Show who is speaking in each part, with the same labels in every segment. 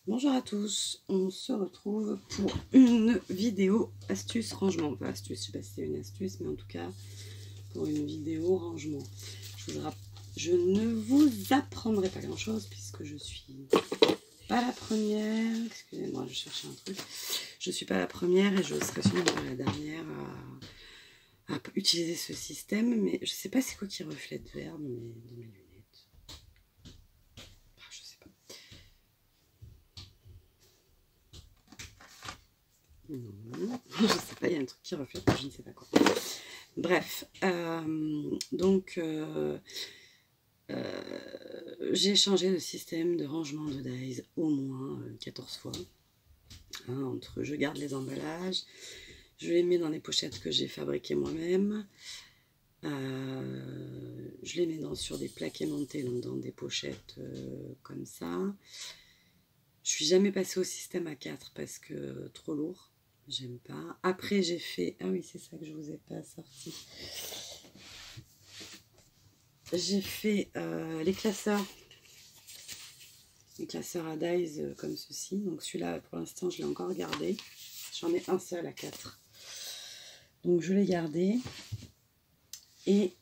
Speaker 1: Bonjour à tous, on se retrouve pour une vidéo astuce rangement. Pas astuce, je sais pas si c'est une astuce, mais en tout cas pour une vidéo rangement. Je ne vous apprendrai pas grand chose puisque je suis pas la première. Excusez-moi, je cherchais un truc. Je suis pas la première et je serai sûrement pas la dernière à utiliser ce système. Mais je sais pas c'est quoi qui reflète vert dans mes lunettes. Je sais pas. Non, je sais pas, il y a un truc qui reflète, mais je ne sais pas quoi. Bref, j'ai changé de système de rangement de dies au moins 14 fois. Entre je garde les emballages, je les mets dans les pochettes que j'ai fabriquées moi-même, je les mets sur des plaques aimantées, donc dans des pochettes comme ça. Je suis jamais passée au système A4 parce que trop lourd. J'aime pas. Après, j'ai fait... Ah oui, c'est ça que je vous ai pas sorti. J'ai fait les classeurs. Les classeurs à dies comme ceci. Donc celui-là, pour l'instant, je l'ai encore gardé. J'en ai un seul à 4. Donc je l'ai gardé. Et...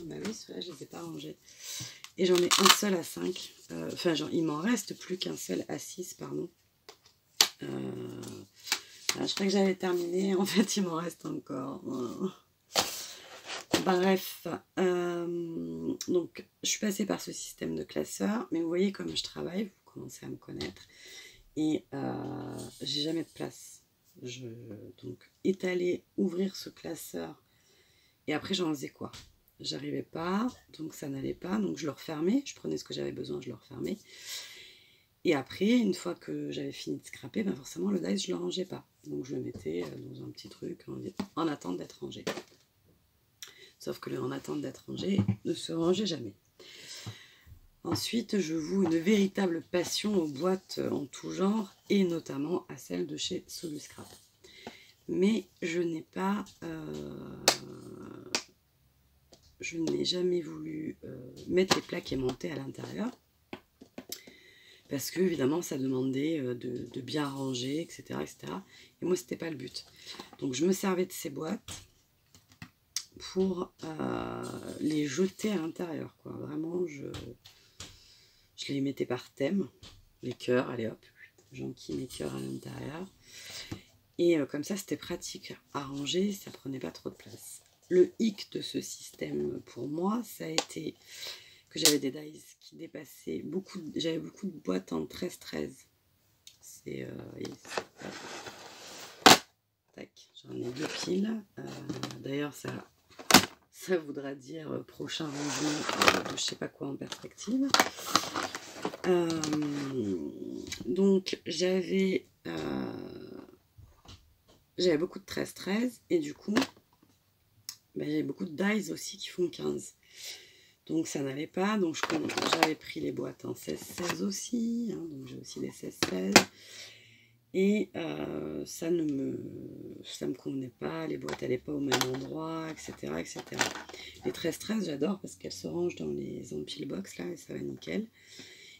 Speaker 1: bah oui, ceux-là, je les ai pas rangés. Et j'en ai un seul à 5. Enfin, il m'en reste plus qu'un seul à 6, pardon. Je crois que j'avais terminé, en fait il m'en reste encore. Bref, donc je suis passée par ce système de classeur, mais vous voyez comme je travaille, vous commencez à me connaître, et j'ai jamais de place. Donc étaler, ouvrir ce classeur, et après j'en faisais quoi? J'arrivais pas, donc ça n'allait pas, donc je le refermais, je prenais ce que j'avais besoin, je le refermais. Et après, une fois que j'avais fini de scraper, ben forcément le dice je ne le rangeais pas. Donc je le mettais dans un petit truc en attente d'être rangé. Sauf que le en attente d'être rangé ne se rangeait jamais. Ensuite, je voue une véritable passion aux boîtes en tout genre, et notamment à celle de chez Soluscrap. Mais je n'ai pas... je n'ai jamais voulu mettre les plaques aimantées à l'intérieur. Parce que évidemment ça demandait de bien ranger, etc., etc. Et moi c'était pas le but. Donc je me servais de ces boîtes pour les jeter à l'intérieur, quoi. Vraiment je les mettais par thème, les cœurs, allez hop, j'enquille mes cœurs à l'intérieur. Et comme ça c'était pratique à ranger, ça prenait pas trop de place. Le hic de ce système pour moi, ça a été que j'avais des dies qui dépassaient beaucoup. J'avais beaucoup de boîtes en 13-13. C'est tac, j'en ai 2 piles. D'ailleurs, ça voudra dire prochain rangement de je sais pas quoi en perspective. Donc j'avais beaucoup de 13-13 et du coup j'avais beaucoup de dies aussi qui font 15. Donc ça n'allait pas, donc j'avais pris les boîtes en 16-16 aussi, hein, donc j'ai aussi des 16-16. Et ça me convenait pas, les boîtes n'allaient pas au même endroit, etc. etc. Les 13-13 j'adore parce qu'elles se rangent dans les empile box là et ça va nickel.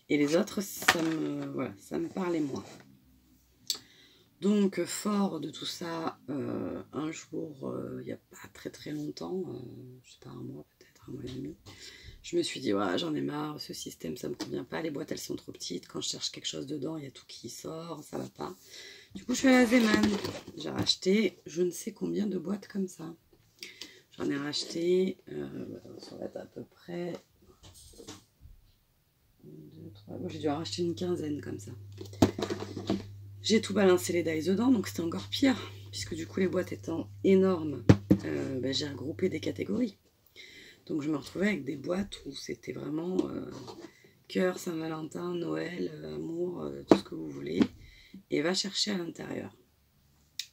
Speaker 1: Et les autres, ça me parlait moins. Donc fort de tout ça, un jour, il n'y a pas très très longtemps, je sais pas, un mois peut-être, un mois et demi, je me suis dit, ouais, j'en ai marre, ce système ça me convient pas, les boîtes elles sont trop petites, quand je cherche quelque chose dedans, il y a tout qui sort, ça va pas. Du coup je fais la Zeman, j'ai racheté je ne sais combien de boîtes comme ça. J'en ai racheté, ça va être à peu près 2, 3, bon, j'ai dû en racheter une quinzaine comme ça. J'ai tout balancé les dies dedans, donc c'était encore pire, puisque du coup les boîtes étant énormes, j'ai regroupé des catégories. Donc je me retrouvais avec des boîtes où c'était vraiment cœur, Saint-Valentin, Noël, amour, tout ce que vous voulez, et va chercher à l'intérieur.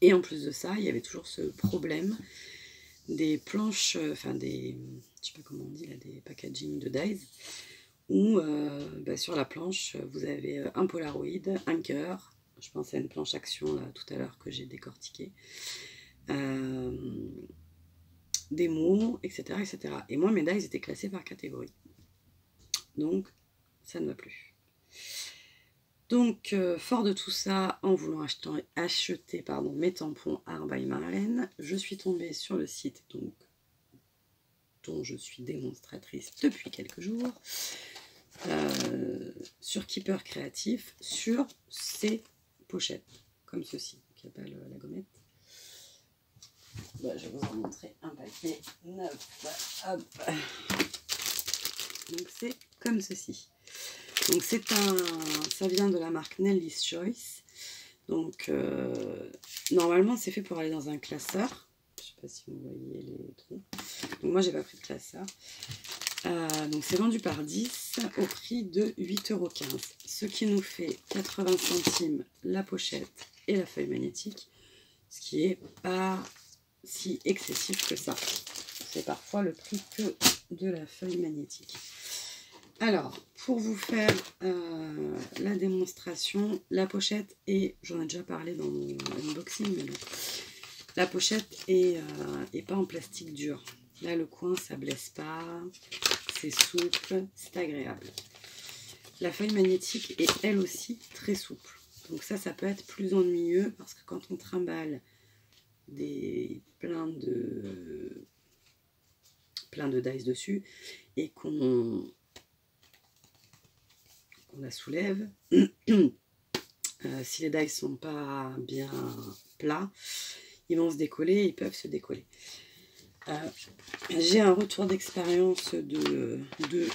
Speaker 1: Et en plus de ça, il y avait toujours ce problème des planches, enfin des, je sais pas comment on dit là, des packaging de dies, où sur la planche, vous avez un Polaroid, un cœur, je pense à une planche action là tout à l'heure que j'ai décortiquée, des mots, etc., etc. Et moi, mes dies étaient classés par catégorie. Donc, ça ne va plus. Donc, fort de tout ça, en voulant acheter mes tampons Art by Marlène, je suis tombée sur le site dont je suis démonstratrice depuis quelques jours, sur Keeper Créatif, sur ces pochettes, comme ceci. Donc, il n'y a pas la gommette. Bah, je vais vous en montrer un paquet neuf. Hop. Donc, c'est comme ceci. Donc ça vient de la marque Nelly's Choice. Donc normalement c'est fait pour aller dans un classeur. Je ne sais pas si vous voyez les trous. Donc moi j'ai pas pris de classeur. Donc c'est vendu par 10 au prix de 8,15 €. Ce qui nous fait 80 centimes la pochette et la feuille magnétique. Ce qui est pas si excessif que ça. C'est parfois le prix que de la feuille magnétique. Alors, pour vous faire la démonstration, la pochette est, j'en ai déjà parlé dans mon unboxing, mais bon, la pochette est pas en plastique dur. Là, le coin, ça blesse pas, c'est souple, c'est agréable. La feuille magnétique est elle aussi très souple. Donc ça peut être plus ennuyeux parce que quand on trimballe plein de dies dessus et qu'on la soulève, si les dies sont pas bien plats, ils vont se décoller, ils peuvent se décoller. J'ai un retour d'expérience de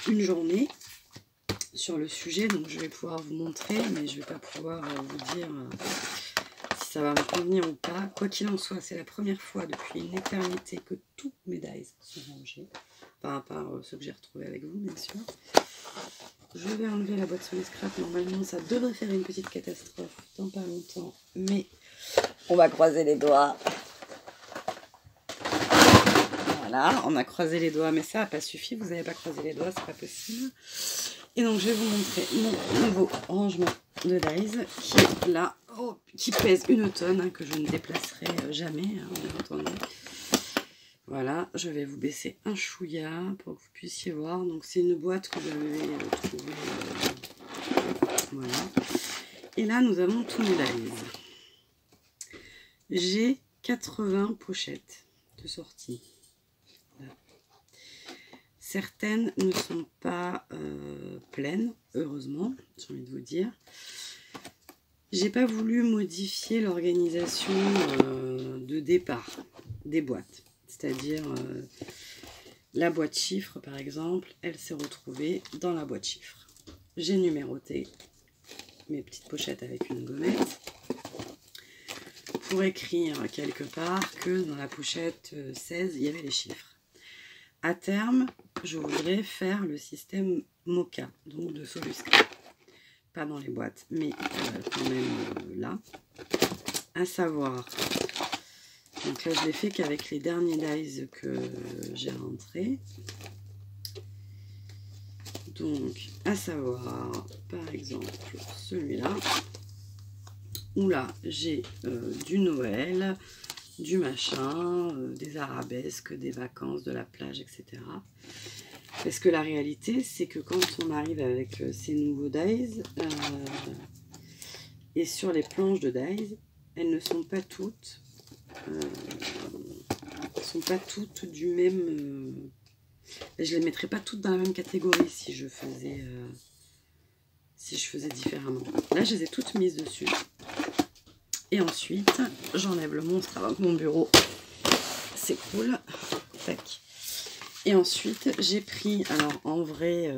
Speaker 1: une journée sur le sujet, donc je vais pouvoir vous montrer, mais je vais pas pouvoir vous dire si ça va me convenir ou pas. Quoi qu'il en soit, c'est la première fois depuis une éternité que tous mes dies sont rangés, à part ceux que j'ai retrouvés avec vous, bien sûr. Je vais enlever la boîte sur les scraps. Normalement, ça devrait faire une petite catastrophe dans pas longtemps. Mais on va croiser les doigts. Voilà, on a croisé les doigts. Mais ça n'a pas suffi. Vous n'avez pas croisé les doigts, c'est pas possible. Et donc, je vais vous montrer mon nouveau rangement de dies qui est là, qui pèse 1 tonne, hein, que je ne déplacerai jamais, hein, bien entendu. Voilà, je vais vous baisser un chouïa pour que vous puissiez voir. Donc c'est une boîte que j'avais trouvée. Voilà. Et là, nous avons tous mes dies. J'ai 80 pochettes de sortie. Voilà. Certaines ne sont pas pleines, heureusement, j'ai envie de vous dire. J'ai pas voulu modifier l'organisation de départ des boîtes. C'est-à-dire la boîte chiffre, par exemple, elle s'est retrouvée dans la boîte chiffre. J'ai numéroté mes petites pochettes avec une gommette pour écrire quelque part que dans la pochette 16, il y avait les chiffres. À terme, je voudrais faire le système Mocha, donc de Soluscript. Pas dans les boîtes, mais quand même là. À savoir... Donc là, je l'ai fait qu'avec les derniers dies que j'ai rentrés. Donc, à savoir, par exemple, celui-là, où là, j'ai du Noël, du machin, des arabesques, des vacances, de la plage, etc. Parce que la réalité, c'est que quand on arrive avec ces nouveaux dies, et sur les planches de dies, elles ne sont pas toutes... sont pas toutes du même... je les mettrais pas toutes dans la même catégorie si je faisais différemment. Là, je les ai toutes mises dessus. Et ensuite, j'enlève le monstre avant que mon bureau s'écroule. Tac. Et ensuite, j'ai pris... Alors, en vrai,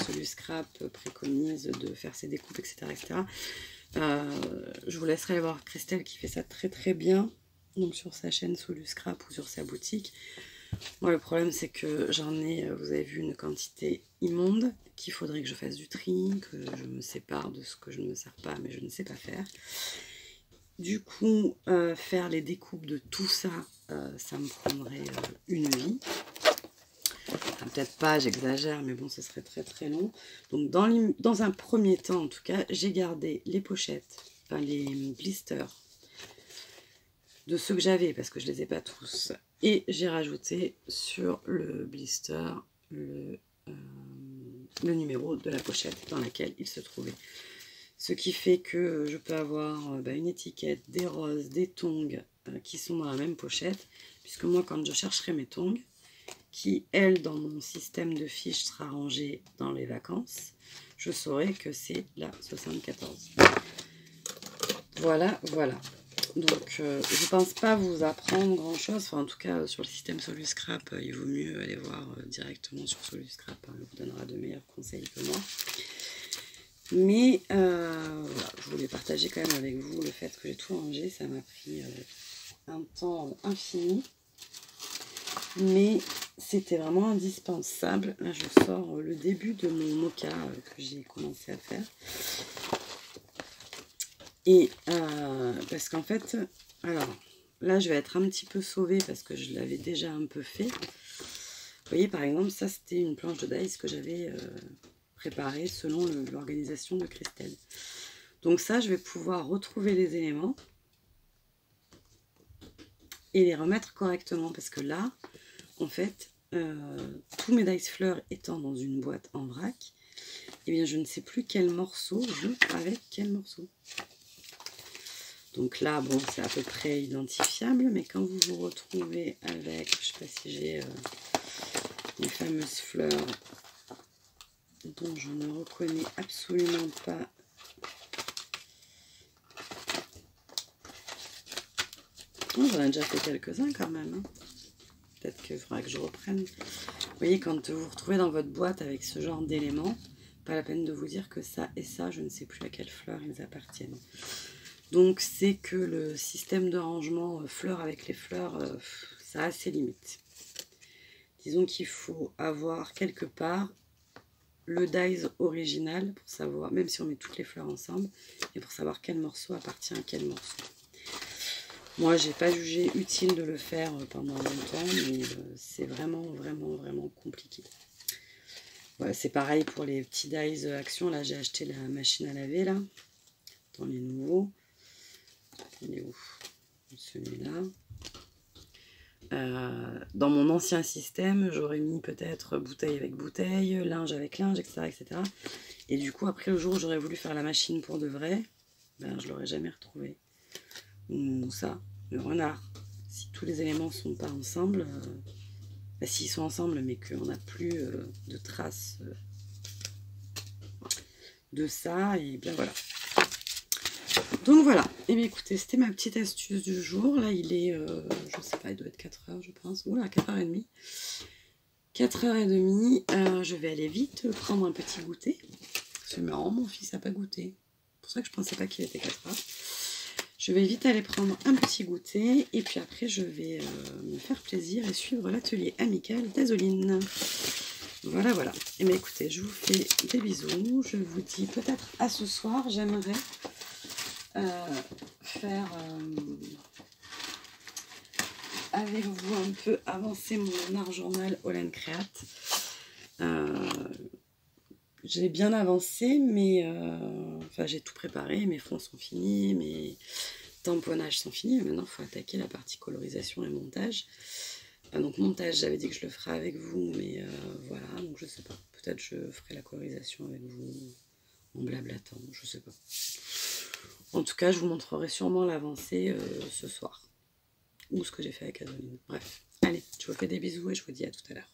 Speaker 1: Soluscrap préconise de faire ses découpes, etc. etc. Je vous laisserai aller voir Christelle qui fait ça très très bien. Donc sur sa chaîne Soluscrap ou sur sa boutique. Moi le problème c'est que j'en ai, vous avez vu, une quantité immonde, qu'il faudrait que je fasse du tri, que je me sépare de ce que je ne me sers pas mais je ne sais pas faire. Du coup, faire les découpes de tout ça, ça me prendrait une vie. Enfin, peut-être pas, j'exagère, mais bon, ce serait très très long. Donc dans un premier temps en tout cas, j'ai gardé les pochettes, enfin les blisters, de ceux que j'avais parce que je les ai pas tous, et j'ai rajouté sur le blister le numéro de la pochette dans laquelle il se trouvait. Ce qui fait que je peux avoir une étiquette, des roses, des tongs qui sont dans la même pochette. Puisque moi, quand je chercherai mes tongs, qui, elle, dans mon système de fiches, sera rangée dans les vacances, je saurai que c'est la 74. Voilà, voilà. Donc, je pense pas vous apprendre grand-chose. Enfin, en tout cas, sur le système Soluscrap, il vaut mieux aller voir directement sur Soluscrap. Hein, il vous donnera de meilleurs conseils que moi. Mais voilà, je voulais partager quand même avec vous le fait que j'ai tout rangé. Ça m'a pris un temps infini. Mais c'était vraiment indispensable. Là, je sors le début de mon mocha que j'ai commencé à faire. Et parce qu'en fait, alors là, je vais être un petit peu sauvée parce que je l'avais déjà un peu fait. Vous voyez, par exemple, ça, c'était une planche de dice que j'avais préparée selon l'organisation de Christelle. Donc ça, je vais pouvoir retrouver les éléments et les remettre correctement parce que là, en fait, tous mes dice fleurs étant dans une boîte en vrac, eh bien, je ne sais plus quel morceau joue avec quel morceau. Donc là, bon, c'est à peu près identifiable, mais quand vous vous retrouvez avec, je ne sais pas si j'ai les fameuses fleurs dont je ne reconnais absolument pas. Oh, j'en ai déjà fait quelques-uns quand même. Hein. Peut-être qu'il faudra que je reprenne. Vous voyez, quand vous vous retrouvez dans votre boîte avec ce genre d'éléments, pas la peine de vous dire que ça et ça, je ne sais plus à quelle fleur ils appartiennent. Donc c'est que le système de rangement fleurs avec les fleurs, ça a ses limites. Disons qu'il faut avoir quelque part le dies original pour savoir, même si on met toutes les fleurs ensemble, et pour savoir quel morceau appartient à quel morceau. Moi, j'ai pas jugé utile de le faire pendant longtemps, mais c'est vraiment, vraiment, vraiment compliqué. Voilà, c'est pareil pour les petits dies Action. Là, j'ai acheté la machine à laver, là, dans les nouveaux. Il est où? Celui-là. Dans mon ancien système, j'aurais mis peut-être bouteille avec bouteille, linge avec linge, etc., etc. Et du coup, après le jour où j'aurais voulu faire la machine pour de vrai, ben, je l'aurais jamais retrouvé. Ou ça, le renard. Si tous les éléments ne sont pas ensemble, ben, s'ils sont ensemble, mais qu'on n'a plus de traces de ça, et bien voilà. Donc voilà, et bien écoutez, c'était ma petite astuce du jour. Là, il est, je sais pas, il doit être 4h, je pense. Oula, 4h30. 4h30, je vais aller vite prendre un petit goûter. C'est marrant, mon fils n'a pas goûté. C'est pour ça que je pensais pas qu'il était 4h. Je vais vite aller prendre un petit goûter. Et puis après, je vais me faire plaisir et suivre l'atelier amical d'Azoline. Voilà, voilà. Et bien écoutez, je vous fais des bisous. Je vous dis peut-être à ce soir. J'aimerais faire avec vous un peu avancer mon art journal All & Create. J'ai bien avancé, mais enfin j'ai tout préparé, mes fonds sont finis, mes tamponnages sont finis. Maintenant il faut attaquer la partie colorisation et montage. Donc montage, j'avais dit que je le ferai avec vous, mais voilà, donc je sais pas. Peut-être je ferai la colorisation avec vous en blablatant, je sais pas. En tout cas, je vous montrerai sûrement l'avancée ce soir. Ou ce que j'ai fait avec Azoline. Bref, allez, je vous fais des bisous et je vous dis à tout à l'heure.